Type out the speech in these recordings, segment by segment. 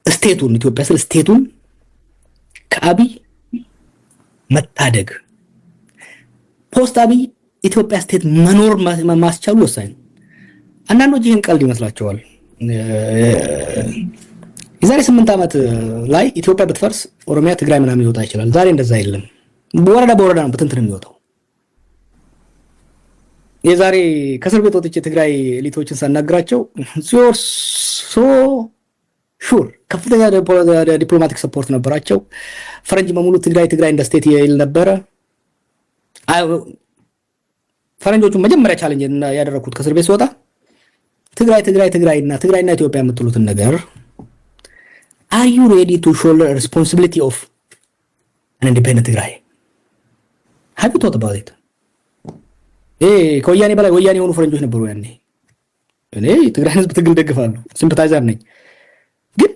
ስቴቱን ኢትዮጵያ ስለ ስቴቱን ከአብይ መታደግ ፖስት አብይ ኢትዮጵያ ስቴት መኖር ማስቻሉ ወሳኝ ነው። አንዳንዶች ይህን ቀልድ ይመስላቸዋል። የዛሬ 8 ዓመት ላይ ኢትዮጵያ ብትፈርስ ኦሮሚያ ትግራይ ምናምን ይወጣ ይችላል። ዛሬ እንደዛ የለም። በወረዳ ነው በትንትን የሚወጣው። የዛሬ ከእስር ቤት ወጥቼ ትግራይ ኤሊቶችን ሳናግራቸው ሶ ሹር ከፍተኛ ዲፕሎማቲክ ሰፖርት ነበራቸው። ፈረንጅ በሙሉ ትግራይ እንደ ስቴት ይል ነበረ። ፈረንጆቹ መጀመሪያ ቻሌንጅ ያደረኩት ከእስር ቤት ሲወጣ ትግራይና ኢትዮጵያ የምትሉትን ነገር are you ready to shoulder responsibility of an independent Tigray? Have you thought about it? ከወያኔ በላይ ወያኔ የሆኑ ፈረንጆች ነበሩ ያኔ። እኔ ትግራይ ህዝብ ትግል ደግፋለሁ፣ ሲምፓታይዘር ነኝ። ግን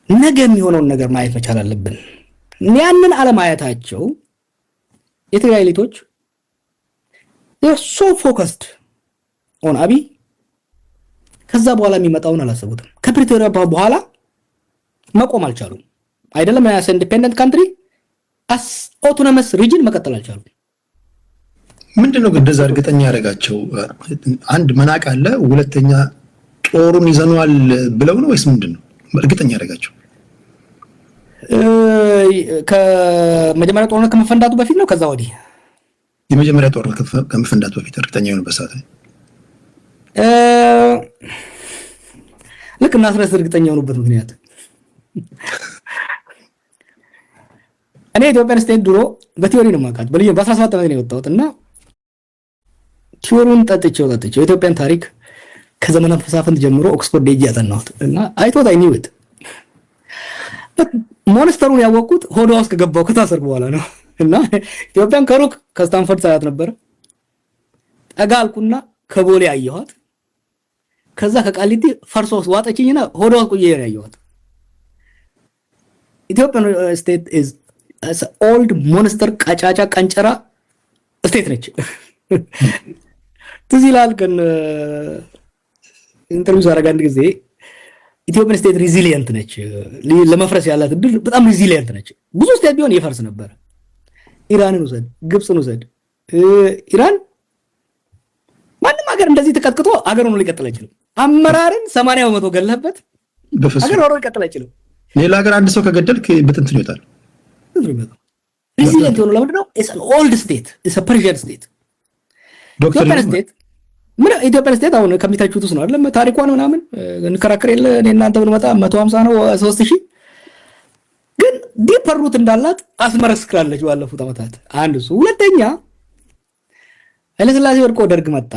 ነገ የሚሆነውን ነገር ማየት መቻል አለብን። ያንን አለማየታቸው የትግራይ ኤሊቶች they are so focused on አብይ ከዛ በኋላ የሚመጣውን አላሰቡትም። ከፕሪቶሪያ በኋላ መቆም አልቻሉም። አይደለም as independent country as autonomous region መቀጠል አልቻሉም። ምንድነው እንደዛ እርግጠኛ ያደረጋቸው? አንድ መናቅ አለ፣ ሁለተኛ ጦሩን ይዘናል ብለው ነው ወይስ ምንድነው እርግጠኛ ያደረጋቸው? ከመጀመሪያ ጦርነት ከመፈንዳቱ በፊት ነው ከዛ ወዲህ? የመጀመሪያ ጦርነት ከመፈንዳቱ በፊት እርግጠኛ የሆነበት ሰዓት ነው። ልክ እናስረስ እርግጠኛ የሆኑበት ምክንያት እኔ ኢትዮጵያን ስቴት ድሮ በቲዮሪ ነው የማውቃት። በ17 ዓመት ነው የወጣሁት እና ቲዮሪውን ጠጥቼው የኢትዮጵያን ታሪክ ከዘመነ መሳፍንት ጀምሮ ኦክስፎርድ ሄጄ ያጠናሁት እና አይቶት አይ ኒው ኢት ሞንስተሩን ያወቅኩት ሆዷ ውስጥ ከገባው ከታሰርኩ በኋላ ነው። እና ኢትዮጵያን ከሩቅ ከስታንፈርድ ሳያት ነበር። ጠጋ አልኩና ከቦሌ አየኋት። ከዛ ከቃሊቲ ፈርሶ ዋጠችኝና ሆዷ ውስጥ ቁዬ ነው ያየኋት። ኢትዮጵያን ስቴት is as old monster ቀጫጫ ቀንጨራ ስቴት ነች። ትዝ ይላል ግን ኢንተርቪው አደረጋ አንድ ጊዜ ኢትዮጵያን ስቴት ሪዚሊየንት ነች፣ ለመፍረስ ያላት እድል በጣም ሪዚሊየንት ነች። ብዙ ስቴት ቢሆን ይፈርስ ነበር። ኢራንን ውሰድ፣ ግብፅን ውሰድ። ኢራን ማንም ሀገር እንደዚህ ተቀጥቅጦ ሀገር ሆኖ ሊቀጥል አይችልም። አመራርን 80% ገለህበት ሀገር ሆኖ ሊቀጥል አይችልም። ሌላ ሀገር አንድ ሰው ከገደልክ በትንትን ይወጣል። ሪዚሊየንት ሆኖ ለምንድን ነው? it's an old state, it's a Persian state. ኢትዮጵያን ስቴት አሁን ከሚታችሁት ውስጥ ነው አይደለም? ታሪኳን ምናምን እንከራከር የለ እኔ እናንተ ብንመጣ 150 ነው 3000 ግን ዲፐር ሩት እንዳላት አስመረስክራለች ባለፉት ዓመታት። አንድ እሱ። ሁለተኛ ኃይለሥላሴ ወድቆ ደርግ መጣ፣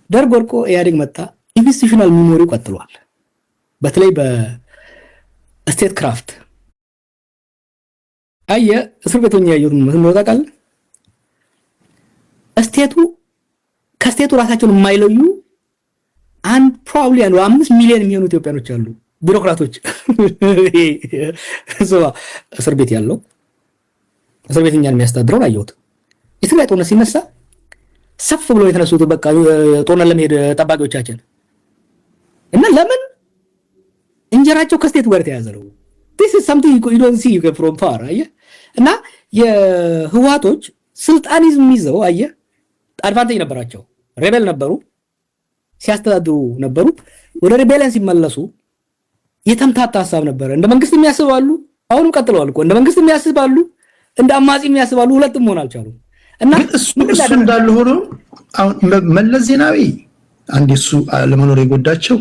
ደርግ ወድቆ ኢህአዴግ መጣ። ኢንስቲትዩሽናል ሚሞሪው ቀጥሏል። በተለይ በስቴት ክራፍት እስር ቤቶኛ ያየሁት ምን ታውቃለህ? ከስቴቱ ራሳቸውን የማይለዩ አንድ ፕሮባብሊ 5 ሚሊዮን የሚሆኑ ኢትዮጵያኖች አሉ፣ ቢሮክራቶች። እስር ቤት ያለው እስር ቤትኛን የሚያስተዳድረውን አየሁት። የትግራይ ጦርነት ሲነሳ ሰፍ ብሎ የተነሱት በቃ ጦርነት ለመሄድ ጠባቂዎቻችን እና ለምን እንጀራቸው ከስቴቱ ጋር ተያዘ ነው። this is something you don't see from far አየህ። እና የህዋቶች ስልጣኒዝም ይዘው አየህ አድቫንቴጅ ነበራቸው። ሬቤል ነበሩ፣ ሲያስተዳድሩ ነበሩ። ወደ ሬቤልን ሲመለሱ የተምታታ ሀሳብ ነበረ። እንደ መንግስት የሚያስባሉ፣ አሁንም ቀጥለዋል እኮ እንደ መንግስት የሚያስባሉ፣ እንደ አማጺ የሚያስባሉ፣ ሁለቱም መሆን አልቻሉም። እና እሱ እንዳለ ሆኖ አሁን መለስ ዜናዊ አንድ እሱ ለመኖር የጎዳቸው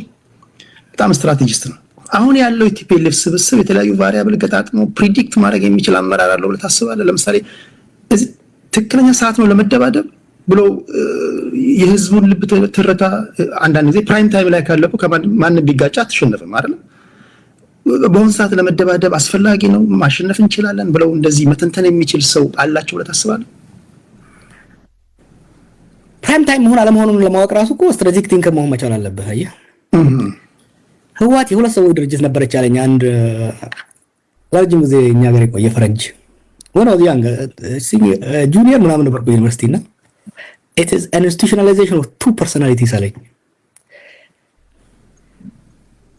በጣም ስትራቴጂስት ነው። አሁን ያለው ቲፒኤልኤፍ ስብስብ የተለያዩ ቫሪያብል ገጣጥሞ ፕሪዲክት ማድረግ የሚችል አመራር አለው ብለህ ታስባለህ? ለምሳሌ እዚህ ትክክለኛ ሰዓት ነው ለመደባደብ ብሎ የህዝቡን ልብ ትርታ አንዳንድ ጊዜ ፕራይም ታይም ላይ ካለቁ ከማንም ቢጋጫ አትሸነፍም አይደል? በአሁን ሰዓት ለመደባደብ አስፈላጊ ነው፣ ማሸነፍ እንችላለን ብለው እንደዚህ መተንተን የሚችል ሰው አላቸው ብለህ ታስባለህ? ፕራይም ታይም መሆን አለመሆኑን ለማወቅ ራሱ እኮ ስትራቴጂክ ቲንከር መሆን መቻል አለብህ። አየህ ህወሓት የሁለት ሰዎች ድርጅት ነበረች አለኝ አንድ ረጅም ጊዜ እኛ ጋር የቆየ ፈረንጅ ወናው ያንግ ጁኒየር ምናምን ነበር በዩኒቨርሲቲ እና it is an institutionalization of two personalities አለኝ።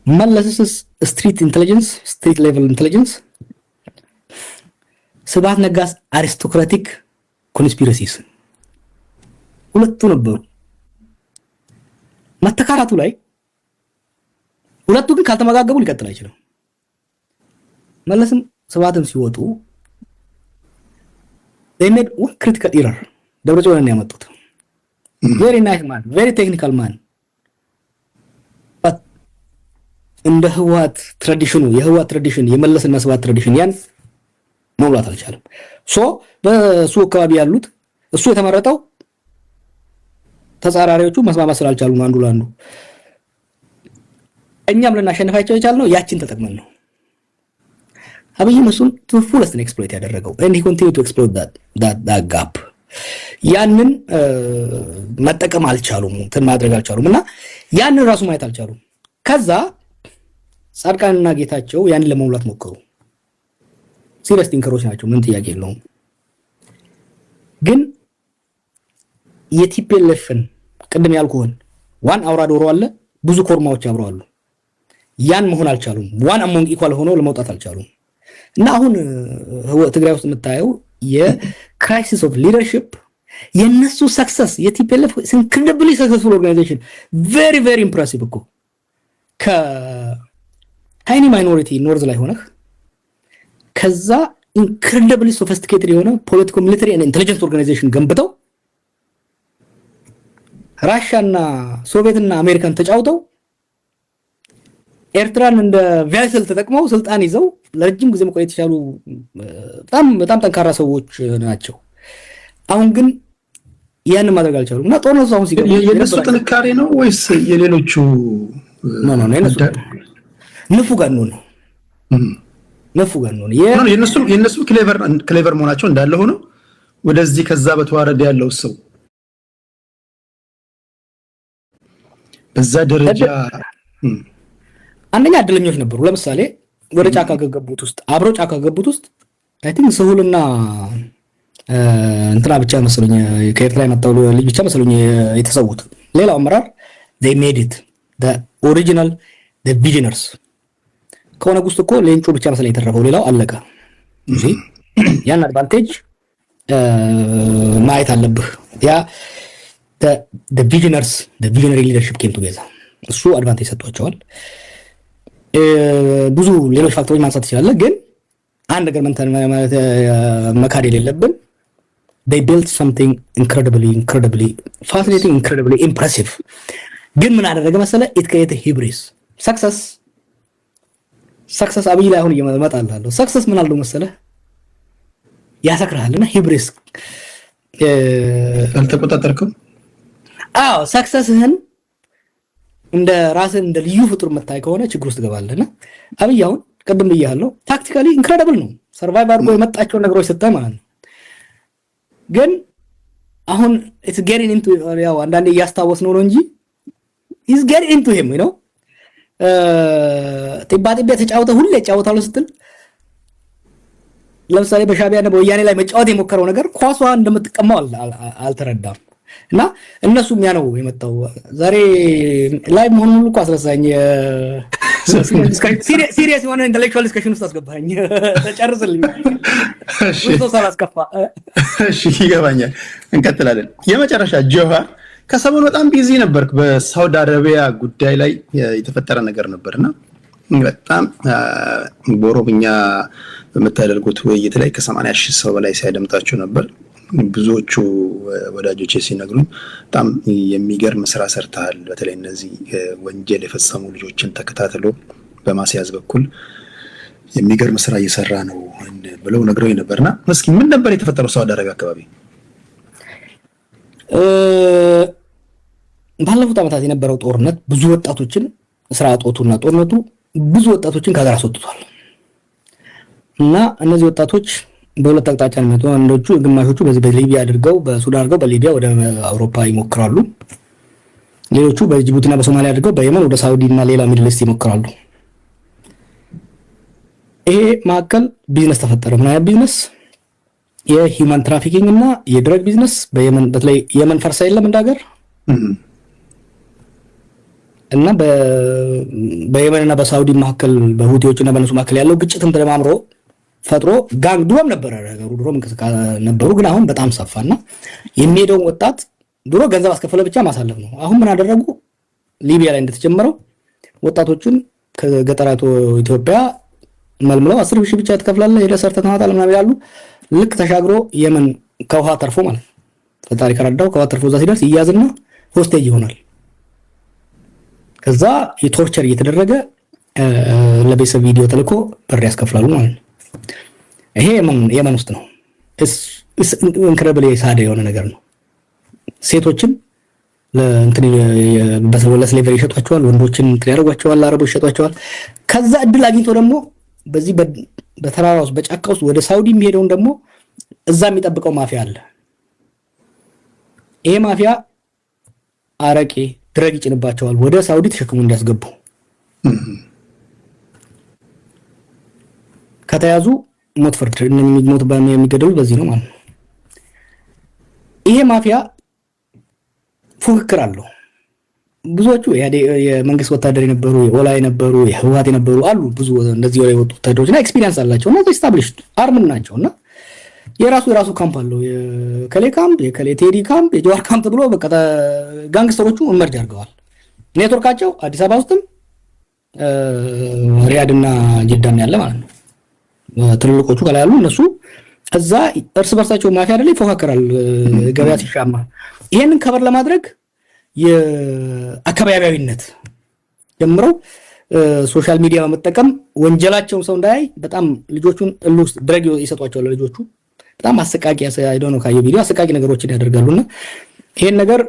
መለስስ ስትሪት ኢንተለጀንስ ስትሪት ሌቨል ኢንተለጀንስ ስብሐት ነጋስ አሪስቶክራቲክ ኮንስፒረሲስ ሁለቱ ነበሩ። መተካካቱ ላይ ሁለቱ ግን ካልተመጋገቡ ሊቀጥል አይችልም። መለስም ስብሐትም ሲወጡ they made one critical error ደብረጽዮንን ያመጡት very nice man very technical man but እንደ ህወሓት ትራዲሽኑ የህወሓት ትራዲሽን የመለስና ስብሐት ትራዲሽን ያን መውላት አልቻለም። በሱ አካባቢ ያሉት እሱ የተመረጠው ተጻራሪዎቹ መስማማት ስላልቻሉ አንዱ ለአንዱ እኛም ልናሸንፋቸው የቻልነው ያችን ተጠቅመን ነው። አብይም እሱን to fullest exploit ያደረገው and he continue to exploit that gap ያንን መጠቀም አልቻሉም ማድረግ አልቻሉም እና ያንን ራሱ ማየት አልቻሉም። ከዛ ጻድቃንና ጌታቸው ያንን ለመውላት ሞከሩ። ሲሪየስ ቲንከሮች ናቸው፣ ምን ጥያቄ የለውም። ግን የቲፒኤልኤፍን ቅድም ያልኩህን ዋን አውራ ዶሮ አለ፣ ብዙ ኮርማዎች አብረዋሉ። ያን መሆን አልቻሉም። ዋን አሞንግ ኢኳል ሆኖ ለመውጣት አልቻሉም። እና አሁን ትግራይ ውስጥ የምታየው የክራይሲስ ኦፍ ሊደርሺፕ የነሱ ሰክሰስ የቲፒኤልኤፍ ኢንክሬዲብሊ ሰክሰስፉል ኦርጋናይዜሽን ቬሪ ቬሪ ኢምፕሬሲቭ እኮ ከታይኒ ማይኖሪቲ ኖርዝ ላይ ሆነህ ከዛ ኢንክሬዲብሊ ሶፊስቲኬትድ የሆነ ፖለቲኮ ሚሊተሪ እና ኢንተለጀንስ ኦርጋናይዜሽን ገንብተው ራሻና ሶቪየትና አሜሪካን ተጫውተው ኤርትራን እንደ ቫይሰል ተጠቅመው ስልጣን ይዘው ለረጅም ጊዜ መቆየት ይችላሉ። በጣም ጠንካራ ሰዎች ናቸው። አሁን ግን ያን ማድረግ አልቻሉም እና ጦርነቱ አሁን ሲገባ የነሱ ጥንካሬ ነው ወይስ የሌሎቹ ነው ንፉጋን ነው የነሱ ክሌቨር መሆናቸው እንዳለ ሆኖ ወደዚህ ከዛ በተዋረደ ያለው ሰው በዛ ደረጃ አንደኛ እድለኞች ነበሩ። ለምሳሌ ወደ ጫካ ገቡት ውስጥ አብረው ጫካ ገቡት ውስጥ አይ ቲንክ ስሁልና እንትና ብቻ መሰለኝ ከኤርትራ የመጣው ልጅ ብቻ መሰለኝ የተሰዉት። ሌላው አመራር they made it the original the visionaries ከሆነ ውስጥ እኮ ሌንጮ ብቻ መሰለኝ የተረፈው፣ ሌላው አለቀ። እሺ ያን አድቫንቴጅ ማየት አለብህ። ያ the visionaries the visionary leadership came together እሱ አድቫንቴጅ ሰጥቷቸዋል። ብዙ ሌሎች ፋክተሮች ማንሳት ይችላል፣ ግን አንድ ነገር መካድ የሌለብን they built something incredibly fascinating, incredibly impressive። ግን ምን አደረገ መሰለ it created hubris success አብይ ላይ አሁን እየመጣላለሁ success ምን አለው መሰለ ያሰክራልና hubris አልተቆጣጠርከው። successህን እንደ ራስን እንደ ልዩ ፍጡር መታይ ከሆነ ችግር ውስጥ ገባለና አብይ አሁን ቀደም ብያለሁ ታክቲካሊ ኢንክሬዲብል ነው ሰርቫይቭ አድርጎ የመጣቸው ነገሮች ስታይ ማለት ነው። ግን አሁን it's getting into ያው አንዳንዴ ያስታወስ ነው እንጂ is getting into him you know ጥባጥቤ ተጫውተ ሁሌ ተጫውታለው ስትል ለምሳሌ በሻቢያና በወያኔ ላይ መጫወት የሞከረው ነገር ኳሷ እንደምትቀማው አልተረዳም። እና እነሱም ያ ነው የመጣው ዛሬ ላይ መሆኑን ሁሉ እኮ አስረሳኝ። ሲሪየስ የሆነ ኢንተሌክቹዋል ዲስከሽን ውስጥ አስገባኝ። ተጨርስልኝ። እሺ ሳላስከፋ እሺ ይገባኛል። እንቀጥላለን። የመጨረሻ ጆሃር ከሰሞኑ በጣም ቢዚ ነበርክ። በሳውዲ አረቢያ ጉዳይ ላይ የተፈጠረ ነገር ነበርና በጣም በኦሮምኛ በመታደርጉት ውይይት ላይ ከ80,000 ሰው በላይ ሲያደምጣችሁ ነበር። ብዙዎቹ ወዳጆቼ ሲነግሩኝ በጣም የሚገርም ስራ ሰርተሃል፣ በተለይ እነዚህ ወንጀል የፈጸሙ ልጆችን ተከታትሎ በማስያዝ በኩል የሚገርም ስራ እየሰራ ነው ብለው ነግረውኝ ነበርና እስኪ ምን ነበር የተፈጠረው ሳውዲ አረቢያ አካባቢ? ባለፉት ዓመታት የነበረው ጦርነት ብዙ ወጣቶችን ስራ አጦቱና ጦርነቱ ብዙ ወጣቶችን ከሀገር አስወጥቷል እና እነዚህ ወጣቶች በሁለት አቅጣጫ ነው የሚወጡት። አንዶቹ ግማሾቹ በሊቢያ አድርገው በሱዳን አድርገው በሊቢያ ወደ አውሮፓ ይሞክራሉ። ሌሎቹ በጅቡቲና በሶማሊያ አድርገው በየመን ወደ ሳውዲ እና ሌላ ሚድል ኢስት ይሞክራሉ። ይሄ ማዕከል ቢዝነስ ተፈጠረ። ምን አይነት ቢዝነስ? የሂውማን ትራፊኪንግ እና የድረግ ቢዝነስ በየመን በተለይ የመን ፈርሳ የለም እንዳገር እና በየመንና በሳውዲ መካከል በሁቲዎችና በነሱ መካከል ያለው ግጭትም ተደማምሮ ፈጥሮ ጋንግ ድሮም ነበረ ነገሩ ድሮም እንቅስቃሴ ነበሩ፣ ግን አሁን በጣም ሰፋና የሚሄደው ወጣት ድሮ ገንዘብ አስከፈለ ብቻ ማሳለፍ ነው። አሁን ምን አደረጉ? ሊቢያ ላይ እንደተጀመረው ወጣቶችን ከገጠራቱ ኢትዮጵያ መልምለው 10,000 ብቻ ትከፍላለህ ሄደህ ሰርተህ ትመጣለህ ምናምን ይላሉ። ልክ ተሻግሮ የመን ከውሃ ተርፎ ማለት ፈጣሪ ከረዳው ከውሃ ተርፎ እዛ ሲደርስ ይያዝና ሆስቴጅ ይሆናል። ከዛ የቶርቸር እየተደረገ ለቤተሰብ ቪዲዮ ተልኮ ብር ያስከፍላሉ ማለት ነው። ይሄ የመን ውስጥ ነው። ኢንክሬዲብል ሳደ የሆነ ነገር ነው። ሴቶችን ለስሌቨሪ ይሸጧቸዋል፣ ወንዶችን እንትን ያደርጓቸዋል፣ አረቦች ይሸጧቸዋል። ከዛ እድል አግኝቶ ደግሞ በዚህ በተራራ ውስጥ በጫካ ውስጥ ወደ ሳውዲ የሚሄደውን ደግሞ እዛ የሚጠብቀው ማፊያ አለ። ይሄ ማፊያ አረቄ ድረግ ይጭንባቸዋል ወደ ሳውዲ ተሸክሙ እንዲያስገቡ። ከተያዙ ሞት ፍርድ የሚገደሉ በዚህ ነው ማለት ነው። ይሄ ማፊያ ፉክክር አለው። ብዙዎቹ የመንግስት ወታደር የነበሩ የኦላ የነበሩ የህወሓት የነበሩ አሉ። ብዙ እንደዚህ የወጡ ወታደሮችና ኤክስፒሪየንስ አላቸው እና ኤስታብሊሽድ አርምን ናቸውና የራሱ ካምፕ አለው። የከሌ ካምፕ፣ የከሌ ቴዲ ካምፕ፣ የጀዋር ካምፕ ብሎ በቃ ጋንግስተሮቹ እመርጅ አድርገዋል። ኔትወርካቸው አዲስ አበባ ውስጥም ሪያድና ጅዳም ያለ ማለት ነው። ትልልቆቹ ከላይ ያሉ እነሱ እዛ እርስ በርሳቸው ማፊያ አይደለ ይፎካከራል ገበያ ሲሻማ። ይሄንን ከበር ለማድረግ የአካባቢያዊነት ጀምረው ሶሻል ሚዲያ በመጠቀም ወንጀላቸውን ሰው እንዳያይ በጣም ልጆቹን ውስጥ ድረግ ይሰጧቸዋል። ልጆቹ በጣም አሰቃቂ አይዶን ነው ካየው ቪዲዮ አሰቃቂ ነገሮችን ያደርጋሉና ይሄን ነገር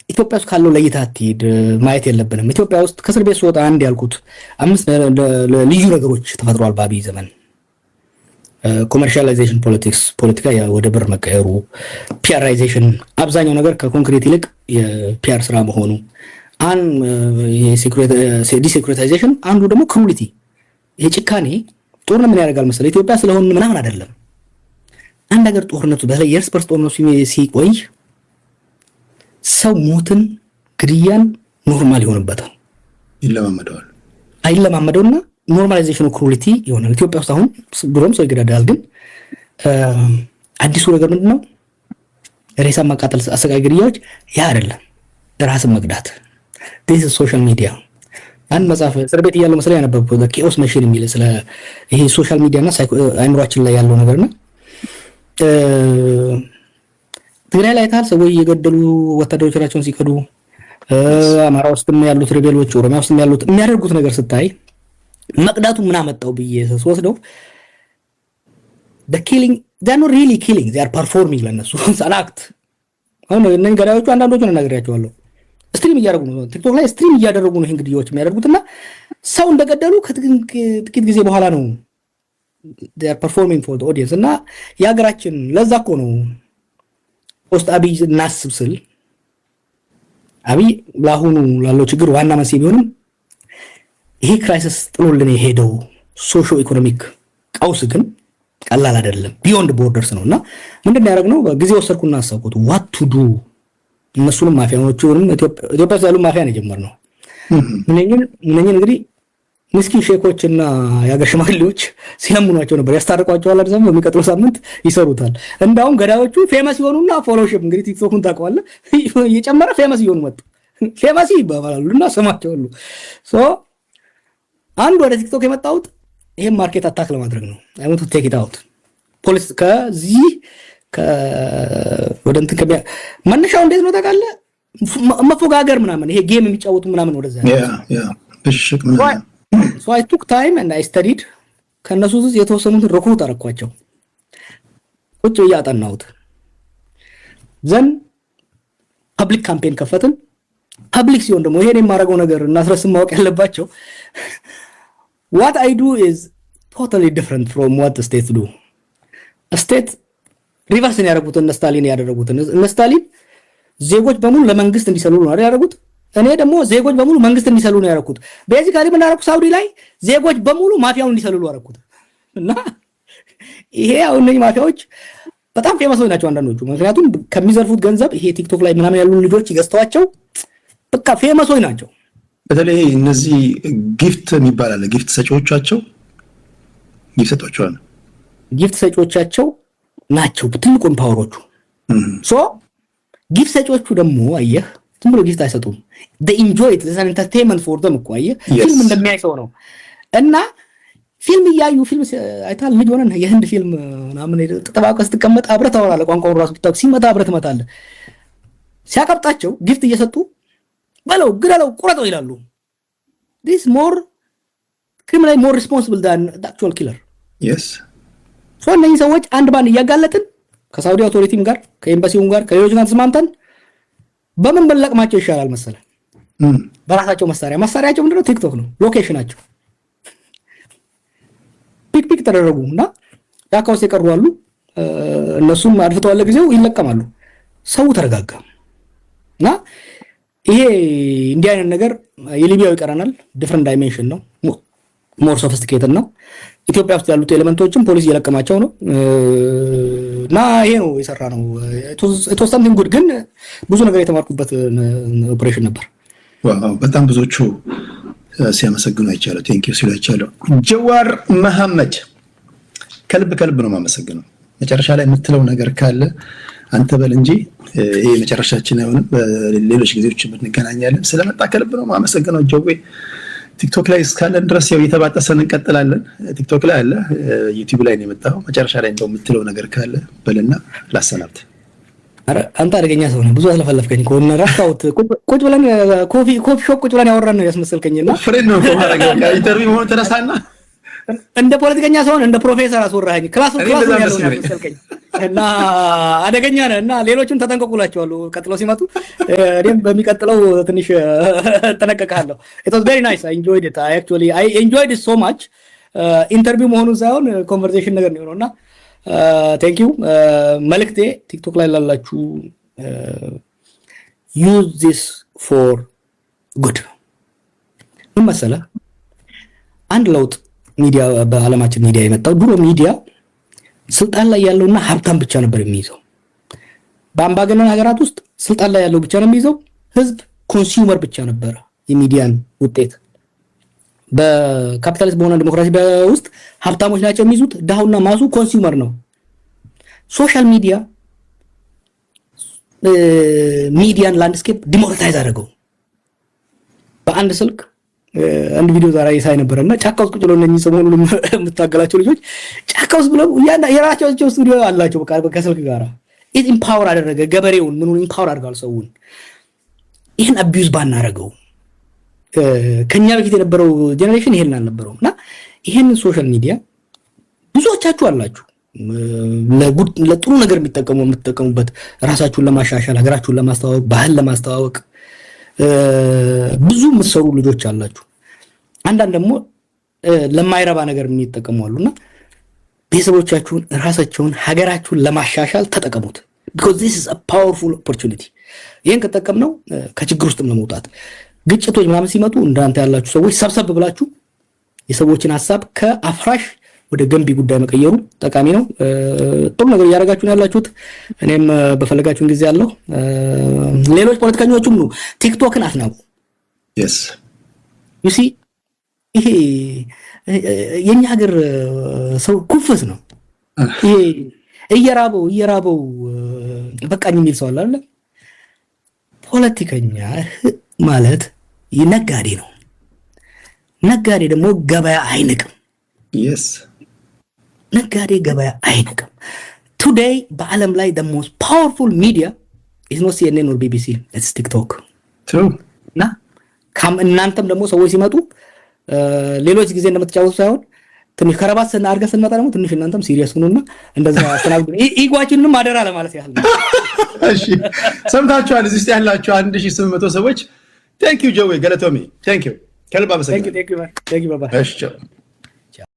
ኢትዮጵያ ውስጥ ካለው ለይታ አትሄድ ማየት የለብንም። ኢትዮጵያ ውስጥ ከእስር ቤት ስወጣ አንድ ያልኩት 5 ልዩ ነገሮች ተፈጥሯል በአብይ ዘመን። ኮመርሻላይዜሽን ፖለቲካ ወደ ብር መቀየሩ፣ ፒአራይዜሽን አብዛኛው ነገር ከኮንክሪት ይልቅ የፒአር ስራ መሆኑ፣ ዲሴኩሪታይዜሽን አንዱ ደግሞ ክሩሊቲ የጭካኔ ጦርነት ምን ያደርጋል መሰለህ? ኢትዮጵያ ስለሆነ ምናምን አይደለም። አንድ ሀገር ጦርነቱ በተለይ የእርስ በርስ ጦርነቱ ሲቆይ ሰው ሞትን፣ ግድያን ኖርማል ይሆንበታል፣ አይለማመደውና ኖርማላይዜሽኑ ክሩሊቲ ይሆናል። ኢትዮጵያ ውስጥ አሁን ድሮም ሰው ይገዳዳል፣ ግን አዲሱ ነገር ምንድነው? ሬሳ ማቃጠል፣ አሰቃቂ ግድያዎች ያ አይደለም፣ ራስን መቅዳት። ዲስ ሶሻል ሚዲያ አንድ መጽሐፍ እስር ቤት እያለሁ መሰለኝ ያነበብኩት ኬኦስ መሽን የሚል ስለ ይሄ ሶሻል ሚዲያና አይምሯችን ላይ ያለው ነገርና ትግራይ ላይ ታል ሰዎች እየገደሉ ወታደሮቻቸውን ሲከዱ፣ አማራ ውስጥም ያሉት ሪቤሎች፣ ኦሮሚያ ውስጥም ያሉት የሚያደርጉት ነገር ስታይ መቅዳቱ ምን አመጣው ብዬ ስወስደው the killing they are not really killing, they are performing ለነሱ ሰላክት። አሁን እነዚህ ገዳዮቹ አንዳንዶቹን እናገራቸዋለሁ ስትሪም እያደረጉ ነው፣ ቲክቶክ ላይ ስትሪም እያደረጉ ነው ይሄን ግድያዎች የሚያደርጉትና ሰው እንደገደሉ ከጥቂት ጊዜ በኋላ ነው they are performing for the audience። እና የሀገራችን ለዛ እኮ ነው ፖስት አብይ እናስብ ስል አብይ ለአሁኑ ላለው ችግር ዋና መንስኤ ቢሆንም ይሄ ክራይሲስ ጥሎልን የሄደው ሶሾ ኢኮኖሚክ ቀውስ ግን ቀላል አይደለም፣ ቢዮንድ ቦርደርስ ነውና ምንድነው ያደረግነው? በጊዜ ወሰድኩና አሰብኩት what to do። እነሱንም ማፊያዎቹንም ኢትዮጵያ ውስጥ ያሉ ማፊያ ነው የጀመርነው። ምንኛ እንግዲህ ምስኪን ሼኮችና የሀገር ሽማግሌዎች ሲለምኗቸው ነበር፣ ያስታርቋቸዋል። አድርገው በሚቀጥለው ሳምንት ይሰሩታል። እንዳውም ገዳዮቹ ፌመስ ይሆኑና ፎሎሺፕ እንግዲህ ቲክቶክን ታውቀዋለህ እየጨመረ ፌመስ ይሆኑ መጡ። ፌመስ ይባላሉና ስማቸው ሁሉ አንድ ወደ ቲክቶክ የመጣሁት ይሄን ማርኬት አታክ ለማድረግ ነው። አይ ዋንት ቱ ቴክ ኢት አውት ፖሊስ ከዚህ ወደ እንትን መነሻው እንዴት ነው ታውቃለህ? መፎጋገር ምናምን ይሄ ጌም የሚጫወቱ ምናምን ወደዛ እሽክ so I took time and I studied። ከነሱ ውስጥ የተወሰኑትን ሪክሩት አደረኳቸው፣ ቁጭ ብዬ አጠናሁት። ዘን ፐብሊክ ካምፔን ከፈትን። ፐብሊክ ሲሆን ደግሞ ይሄን የማደርገው ነገር እናስረስም ማወቅ ያለባቸው what I do is totally different from what the state do። ስቴት ሪቨርስ ነው ያደረጉት። እነ ስታሊን ያደረጉት እነ ስታሊን ዜጎች በሙሉ ለመንግስት እንዲሰሉ ነው ያደረጉት። እኔ ደግሞ ዜጎች በሙሉ መንግስት እንዲሰሉ ነው ያደረኩት። ቤዚካሊ ምን አደረኩት? ሳውዲ ላይ ዜጎች በሙሉ ማፊያውን እንዲሰሉ ያደረኩት እና ይሄ አሁን እነዚህ ማፊያዎች በጣም ፌመስ ናቸው አንዳንዶቹ። ምክንያቱም ከሚዘርፉት ገንዘብ ይሄ ቲክቶክ ላይ ምናምን ያሉ ልጆች ይገዝተዋቸው በቃ ፌመስ ናቸው። በተለይ እነዚህ ጊፍት የሚባል አለ። ጊፍት ሰጪዎቻቸው ናቸው ትልቁን ፓወሮቹ። ሶ ጊፍት ሰጪዎቹ ደግሞ አየህ ዝም ብሎ ጊፍት አይሰጡም። they enjoy it, it's an entertainment for them እኮ አየህ ፊልም እንደሚያይሰው ነው። እና ፊልም እያዩ ፊልም አይታል ልጅ ሆነን የህንድ ፊልም ምናምን ተጠባቀስ ተቀመጥ አብረህ ታወራለህ። ቋንቋውን ራሱ ብታውቅ ሲመጣ አብረህ ትመጣለህ። ሲያቀብጣቸው ጊፍት እየሰጡ በለው ግደለው ቁረጠው ይላሉ። this more criminal, more responsible than the actual killer. yes so እነዚህ ሰዎች አንድ ባንድ እያጋለጥን ከሳውዲ አውቶሪቲም ጋር ከኤምባሲውም ጋር ከሌሎች ጋር ተስማምተን በምን በለቅማቸው ይሻላል መሰለህ? በራሳቸው መሳሪያቸው ምንድነው? ቲክቶክ ነው ሎኬሽናቸው። ፒክ ተደረጉና ዳካውስ የቀሩ አሉ። እነሱም አድፍተዋል ለጊዜው ይለቀማሉ። ሰው ተረጋጋ እና ይሄ እንዲህ አይነት ነገር የሊቢያው ይቀራናል። ዲፈረንት ዳይሜንሽን ነው። ሞር ሶፊስቲኬትድ ነው። ኢትዮጵያ ውስጥ ያሉት ኤሌመንቶችም ፖሊስ እየለቀማቸው ነው። እና ይሄ ነው የሰራ ነው። it was something good ግን ብዙ ነገር የተማርኩበት ኦፕሬሽን ነበር። ዋው በጣም ብዙዎቹ ሲያመሰግኑ አይቻለሁ። ቴንክ ዩ ሲሉ አይቻለሁ። ጀዋር መሐመድ ከልብ ነው የማመሰግነው። መጨረሻ ላይ የምትለው ነገር ካለ አንተ በል እንጂ ይሄ መጨረሻችን አይሆንም። በሌሎች ጊዜዎች እንገናኛለን። ስለመጣ ከልብ ነው የማመሰግነው ጀዌ። ቲክቶክ ላይ እስካለን ድረስ ያው እየተባጠሰን እንቀጥላለን። ቲክቶክ ላይ አለ፣ ዩቲዩብ ላይ ነው የመጣው። መጨረሻ ላይ እንደው የምትለው ነገር ካለ በልና ላሰናብት። አረ አንተ አደገኛ ሰው ነህ። ብዙ አለፈለፍከኝ ኮነ ራስታውት ቁጭ ብለን ኮፊ ሾፕ ቁጭ ብለን ያወራን ነው ያስመሰልከኝና ፍሬንድ ነው ማረጋጋ ኢንተርቪው ሆነ ተነሳና እንደ ፖለቲከኛ ሰው እንደ ፕሮፌሰር አስወራኸኝ። ክላስ ያለው ነው ያስመሰልከኝ እና አደገኛ ነህ እና ሌሎችን ተጠንቀቁላቸዋለሁ ቀጥለው ሲመጡ። እኔም በሚቀጥለው ትንሽ ተነቀቀሃለሁ። it was very nice, I enjoyed it. I enjoyed it so much. ኢንተርቪው መሆኑን ሳይሆን ኮንቨርሴሽን ነገር ነው እና ቴንክ ዩ። መልክቴ ቲክቶክ ላይ ላላችሁ use this for good። ምን መሰለህ አንድ ለውጥ ሚዲያ በአለማችን ሚዲያ የመጣው ድሮ ሚዲያ ስልጣን ላይ ያለውና ሀብታም ብቻ ነበር የሚይዘው። በአምባገነን ሀገራት ውስጥ ስልጣን ላይ ያለው ብቻ ነው የሚይዘው። ህዝብ ኮንሱመር ብቻ ነበር የሚዲያን ውጤት። በካፒታሊስት በሆነ ዲሞክራሲ ውስጥ ሀብታሞች ናቸው የሚይዙት፣ ዳውና ማሱ ኮንሱመር ነው። ሶሻል ሚዲያ ሚዲያን ላንድስኬፕ ዲሞክራታይዝ አደረገው። በአንድ ስልክ አንድ ቪዲዮ ዛሬ ሳይ ነበርና ጫካ ውስጥ ቁጭ ብለው እነኚህ ሰሞኑን የምታገላቸው ልጆች ጫካ ውስጥ ብለው የራሳቸው ስቱዲዮ አላቸው። በቃ ከስልክ ጋር ኢት ኢምፓወር አደረገ ገበሬውን፣ ምኑን ኢምፓወር አድርጓል ሰውን። ይሄን አቢዩዝ ባናረገው ከኛ በፊት የነበረው ጄነሬሽን ይሄን አልነበረውም። እና ይሄን ሶሻል ሚዲያ ብዙዎቻችሁ አላችሁ ለጥሩ ነገር የምትጠቀሙበት፣ ራሳችሁን ለማሻሻል፣ ሀገራችሁን ለማስተዋወቅ፣ ባህል ለማስተዋወቅ ብዙ የምትሰሩ ልጆች አላችሁ። አንዳንድ ደግሞ ለማይረባ ነገር የሚጠቀሙ አሉና ቤተሰቦቻችሁን፣ ራሳችሁን፣ ሀገራችሁን ለማሻሻል ተጠቀሙት። because this is a powerful opportunity። ይሄን ከተጠቀምነው ከችግር ውስጥም ለመውጣት ግጭቶች ምናምን ሲመጡ እንዳንተ ያላችሁ ሰዎች ሰብሰብ ብላችሁ የሰዎችን ሐሳብ ከአፍራሽ ወደ ገንቢ ጉዳይ መቀየሩ ጠቃሚ ነው። ጥሩ ነገር እያደረጋችሁ ነው ያላችሁት። እኔም በፈለጋችሁን ጊዜ ያለው ሌሎች ፖለቲከኞችም ነው ቲክቶክን አትናቁ። yes you see ይሄ የኛ ሀገር ሰው ኩፍስ ነው። ይሄ እየራበው በቃኝ የሚል ሰው አለ አይደል? ፖለቲከኛ ማለት ነጋዴ ነው። ነጋዴ ደግሞ ገበያ አይንቅም። yes ነጋዴ ገበያ አይንቅም። today በአለም ላይ the most powerful media is not CNN or BBC, it's TikTok. true እና እናንተም ደግሞ ሰዎች ሲመጡ ሌሎች ጊዜ እንደምትጫወቱ ሳይሆን ትንሽ ከረባት አድርገን ስንመጣ ደግሞ ትንሽ እናንተም ሲሪየስ ሁኑና እንደዛ አስተናግዱ። ኢጓችንንም አደራ ለማለት ያህል ነው። እሺ ሰምታችኋል። እዚህ ያላችሁ 1800 ሰዎች thank you ጆዌ ገለቶሚ thank you ከልብ አመሰግናለሁ። thank you bye bye። እሺ